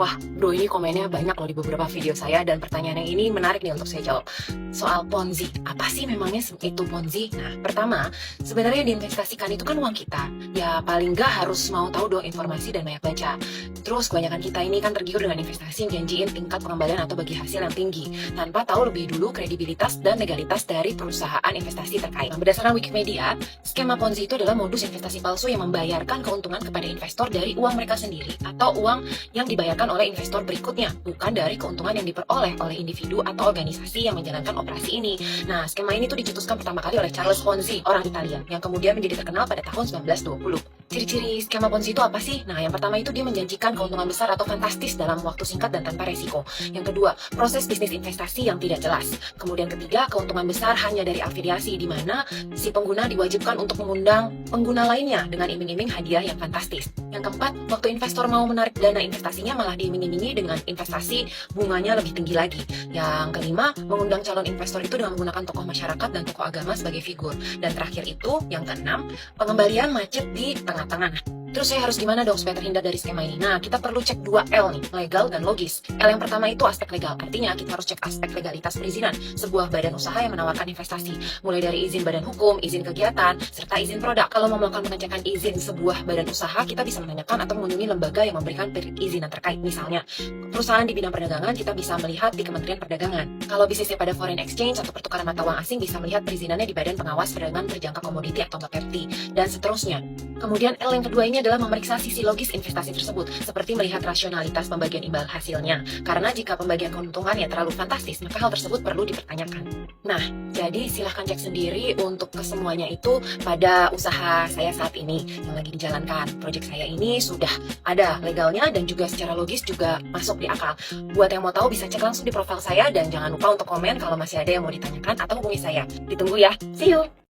Wah, bro, ini komennya banyak loh di beberapa video saya dan pertanyaan yang ini menarik nih untuk saya jawab. Soal Ponzi, apa sih memangnya itu Ponzi? Nah, pertama, sebenarnya diinvestasikan itu kan uang kita. Ya paling nggak harus mau tahu dong informasi dan banyak baca. Terus kebanyakan kita ini kan tergiur dengan investasi yang janjiin tingkat pengembalian atau bagi hasil yang tinggi, tanpa tahu lebih dulu kredibilitas dan legalitas dari perusahaan investasi terkait. Nah, berdasarkan Wikimedia, skema Ponzi itu adalah modus investasi palsu yang membayarkan keuntungan kepada investor dari uang mereka sendiri atau uang yang dibayarkan oleh investor berikutnya, bukan dari keuntungan yang diperoleh oleh individu atau organisasi yang menjalankan operasi ini. Nah, skema ini tuh dicetuskan pertama kali oleh Charles Ponzi, orang Italia, yang kemudian menjadi terkenal pada tahun 1920. Ciri-ciri skema Ponzi itu apa sih? Nah, yang pertama itu dia menjanjikan keuntungan besar atau fantastis dalam waktu singkat dan tanpa resiko. Yang kedua, proses bisnis investasi yang tidak jelas. Kemudian ketiga, keuntungan besar hanya dari afiliasi, di mana si pengguna diwajibkan untuk mengundang pengguna lainnya dengan iming-iming hadiah yang fantastis. Yang keempat, waktu investor mau menarik dana investasinya malah diiming-imingi dengan investasi bunganya lebih tinggi lagi. Yang kelima, mengundang calon investor itu dengan menggunakan tokoh masyarakat dan tokoh agama sebagai figur. Dan terakhir itu, yang keenam, pengembalian macet di tengah-tengah. Terus saya harus gimana dong supaya terhindar dari skema ini? Nah, kita perlu cek 2 L nih, legal dan logis. L yang pertama itu aspek legal, artinya kita harus cek aspek legalitas perizinan sebuah badan usaha yang menawarkan investasi, mulai dari izin badan hukum, izin kegiatan, serta izin produk. Kalau mau melakukan pengecekan izin sebuah badan usaha, kita bisa menanyakan atau mengunjungi lembaga yang memberikan perizinan terkait. Misalnya, perusahaan di bidang perdagangan kita bisa melihat di Kementerian Perdagangan. Kalau bisnisnya pada foreign exchange atau pertukaran mata uang asing, bisa melihat perizinannya di Badan Pengawas Perdagangan Berjangka Komoditi atau BAPEPTI, dan seterusnya. Kemudian L yang kedua ini adalah memeriksa sisi logis investasi tersebut, seperti melihat rasionalitas pembagian imbal hasilnya. Karena jika pembagian keuntungannya terlalu fantastis, maka hal tersebut perlu dipertanyakan. Nah, jadi silahkan cek sendiri untuk kesemuanya itu pada usaha saya saat ini yang lagi dijalankan. Proyek saya ini sudah ada legalnya dan juga secara logis juga masuk di akal. Buat yang mau tahu bisa cek langsung di profil saya dan jangan lupa untuk komen kalau masih ada yang mau ditanyakan atau hubungi saya. Ditunggu ya. See you!